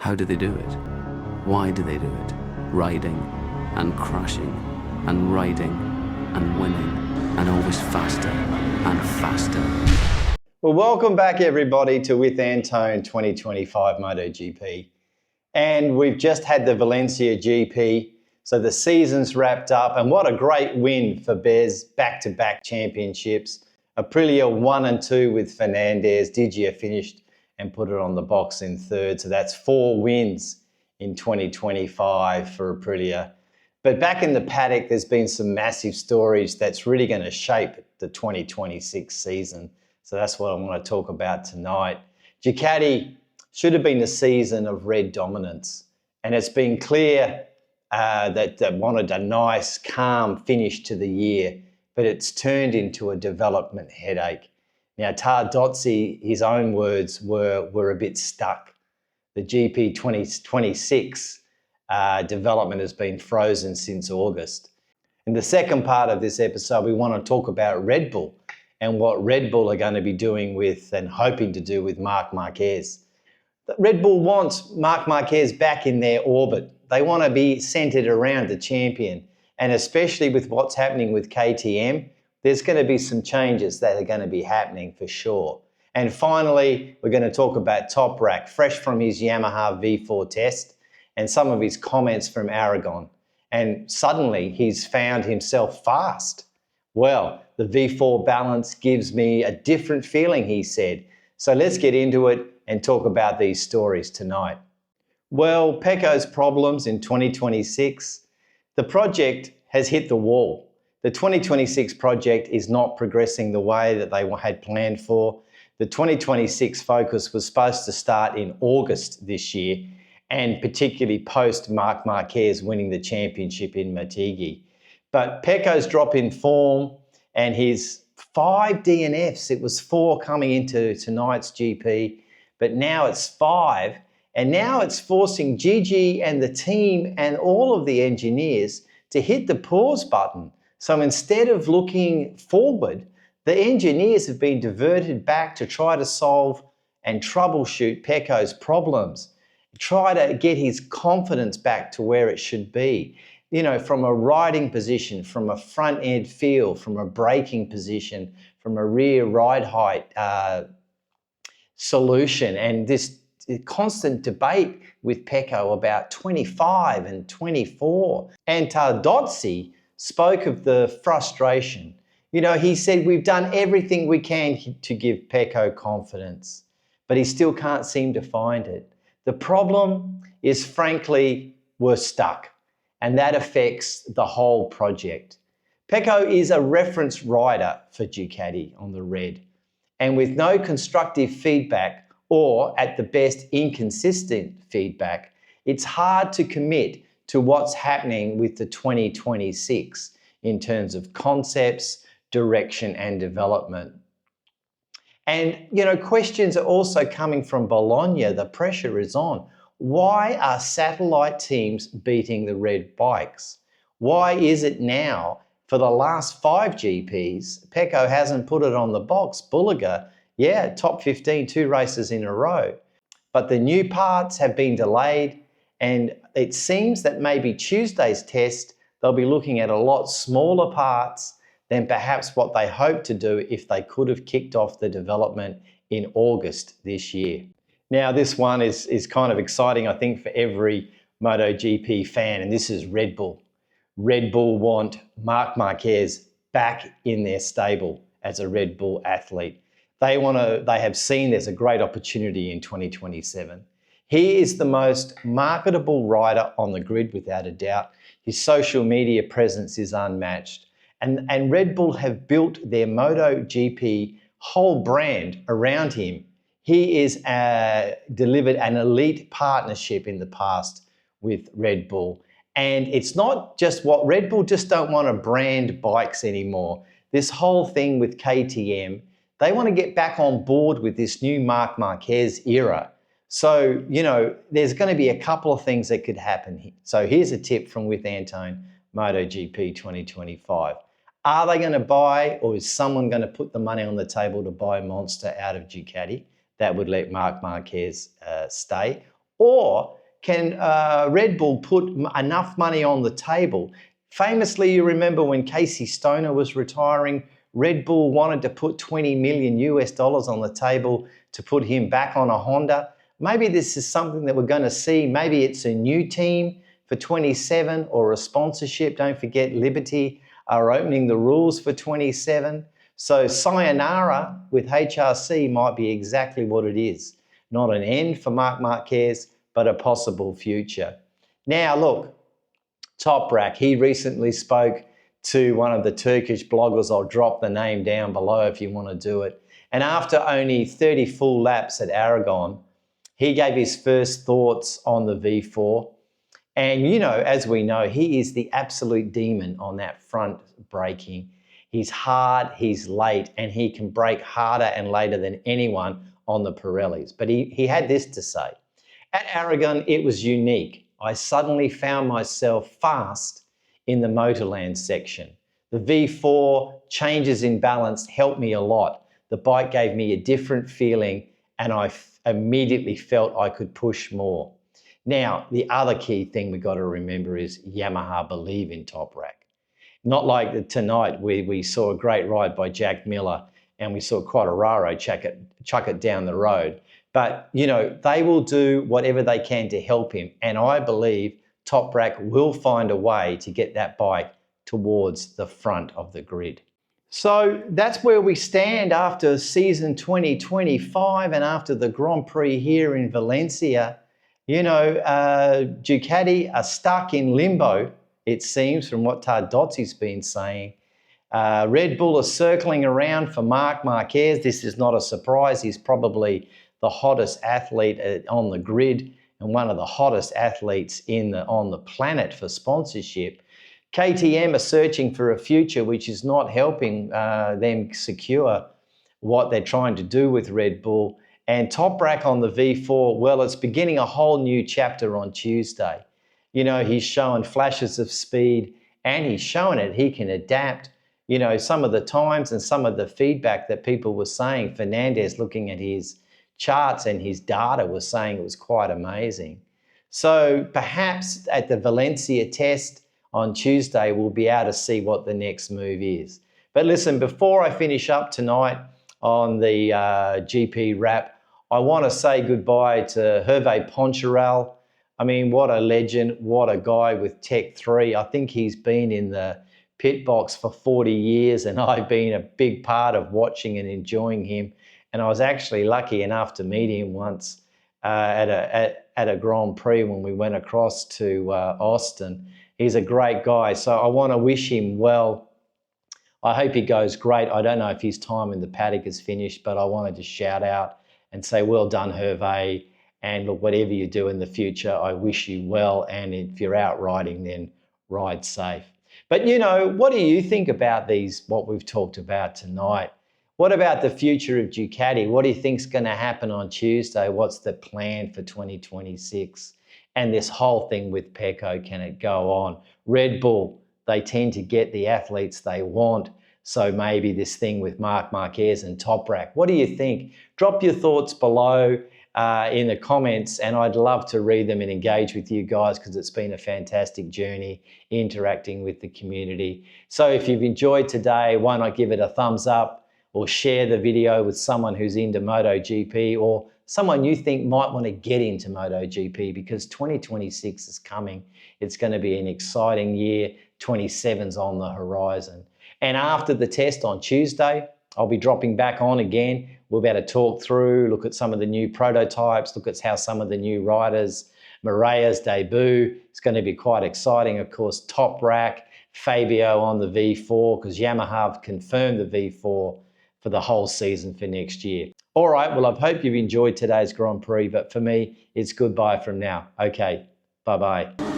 How do they do it? Why do they do it? Riding and crashing and riding and winning and always faster and faster. Well, welcome back everybody to With Antone 2025 MotoGP. And we've just had the Valencia GP, so the season's wrapped up, and what a great win for Bez, back-to-back championships. Aprilia 1 and 2 with Fernandez. Digia finished and put it on the box in third, so that's 4 wins in 2025 for Aprilia. But back in the paddock, there's been some massive stories that's really going to shape the 2026 season. So that's what I want to talk about tonight. Ducati should have been a season of red dominance, and it's been clear that they wanted a nice, calm finish to the year, but it's turned into a development headache. Now, Tardozzi, his own words were a bit stuck. The GP 2026 development has been frozen since August. In the second part of this episode, we want to talk about Red Bull and what Red Bull are going to be doing with and hoping to do with Marc Márquez. Red Bull wants Marc Márquez back in their orbit. They want to be centered around the champion. And especially with what's happening with KTM, there's going to be some changes that are going to be happening for sure. And finally, we're going to talk about Toprak, fresh from his Yamaha V4 test and some of his comments from Aragón. And suddenly he's found himself fast. Well, the V4 balance gives me a different feeling, he said. So let's get into it and talk about these stories tonight. Well, Pecco's problems in 2026. The project has hit the wall. The 2026 project is not progressing the way that they had planned for. The 2026 focus was supposed to start in August this year, and particularly post Marc Márquez winning the championship in Motegi. But Pecco's drop in form and his 5 DNFs, it was 4 coming into tonight's GP, but now it's 5. And now it's forcing Gigi and the team and all of the engineers to hit the pause button. So instead of looking forward, the engineers have been diverted back to try to solve and troubleshoot Pecco's problems, try to get his confidence back to where it should be. You know, from a riding position, from a front end feel, from a braking position, from a rear ride height solution, and this constant debate with Pecco about 25 and 24. And Tardozzi spoke of the frustration. You know, he said, we've done everything we can to give Pecco confidence, but he still can't seem to find it. The problem is, frankly, we're stuck, and that affects the whole project. Pecco is a reference rider for Ducati on the red, and with no constructive feedback, or at the best inconsistent feedback, it's hard to commit to what's happening with the 2026 in terms of concepts, direction and development. And, you know, questions are also coming from Bologna. The pressure is on. Why are satellite teams beating the red bikes? Why is it now, for the last 5 GPs, Pecco hasn't put it on the box? Bulliger, yeah, top 15, 2 races in a row. But the new parts have been delayed, and it seems that maybe Tuesday's test, they'll be looking at a lot smaller parts than perhaps what they hoped to do if they could have kicked off the development in August this year. Now, this one is kind of exciting, I think, for every MotoGP fan, and this is Red Bull. Red Bull want Marc Márquez back in their stable as a Red Bull athlete. They have seen there's a great opportunity in 2027. He is the most marketable rider on the grid without a doubt. His social media presence is unmatched. And Red Bull have built their MotoGP whole brand around him. He is delivered an elite partnership in the past with Red Bull. And it's not just what Red Bull just don't want to brand bikes anymore. This whole thing with KTM, they want to get back on board with this new Marc Márquez era. So, you know, there's going to be a couple of things that could happen here. So here's a tip from With Antone, MotoGP 2025. Are they going to buy, or is someone going to put the money on the table to buy Monster out of Ducati? That would let Marc Márquez stay. Or can Red Bull put enough money on the table? Famously, you remember when Caseystoner was retiring, Red Bull wanted to put 20 million US dollars on the table to put him back on a Honda. Maybe this is something that we're going to see. Maybe it's a new team for 27 or a sponsorship. Don't forget Liberty are opening the rules for 27. So sayonara with HRC might be exactly what it is. Not an end for Marc Márquez, but a possible future. Now look, Toprak, he recently spoke to one of the Turkish bloggers. I'll drop the name down below if you want to do it. And after only 30 full laps at Aragón, he gave his first thoughts on the V4. And you know, as we know, he is the absolute demon on that front braking. He's hard, he's late, and he can brake harder and later than anyone on the Pirellis. But he had this to say. At Aragón, it was unique. I suddenly found myself fast in the Motorland section. The V4 changes in balance helped me a lot. The bike gave me a different feeling and I immediately felt I could push more. Now, the other key thing we got to remember is Yamaha believe in Toprak. Not like tonight where we saw a great ride by Jack Miller and we saw Quartararo chuck it down the road. But, you know, they will do whatever they can to help him. And I believe Toprak will find a way to get that bike towards the front of the grid. So that's where we stand after season 2025 and after the Grand Prix here in Valencia. You know, Ducati are stuck in limbo, it seems, from what Tardozzi's been saying. Red Bull are circling around for Marc Márquez. This is not a surprise. He's probably the hottest athlete on the grid and one of the hottest athletes on the planet for sponsorship. KTM are searching for a future which is not helping them secure what they're trying to do with Red Bull. And Toprak on the V4, well, it's beginning a whole new chapter on Tuesday. You know, he's showing flashes of speed and he's showing it. He can adapt. You know, some of the times and some of the feedback that people were saying, Fernandez looking at his charts and his data was saying it was quite amazing. So perhaps at the Valencia test on Tuesday, we'll be able to see what the next move is. But listen, before I finish up tonight on the GP wrap, I want to say goodbye to Herve Poncharal. I mean, what a legend, what a guy with Tech 3. I think he's been in the pit box for 40 years and I've been a big part of watching and enjoying him. And I was actually lucky enough to meet him once at a Grand Prix when we went across to Austin. He's a great guy, so I want to wish him well. I hope he goes great. I don't know if his time in the paddock is finished, but I wanted to shout out and say, well done, Herve. And look, whatever you do in the future, I wish you well. And if you're out riding, then ride safe. But, you know, what do you think about what we've talked about tonight? What about the future of Ducati? What do you think's going to happen on Tuesday? What's the plan for 2026? And this whole thing with Pecco, can it go on? Red Bull, they tend to get the athletes they want. So maybe this thing with Marc Márquez and Toprak. What do you think? Drop your thoughts below in the comments and I'd love to read them and engage with you guys because it's been a fantastic journey interacting with the community. So if you've enjoyed today, why not give it a thumbs up or share the video with someone who's into MotoGP or someone you think might want to get into MotoGP because 2026 is coming. It's going to be an exciting year. 27's on the horizon. And after the test on Tuesday, I'll be dropping back on again. We're about to talk through, look at some of the new prototypes, look at how some of the new riders, Mirea's debut. It's going to be quite exciting. Of course, Toprak, Fabio on the V4 because Yamaha have confirmed the V4 for the whole season for next year. All right, well, I hope you've enjoyed today's Grand Prix, but for me, it's goodbye from now. Okay, bye-bye.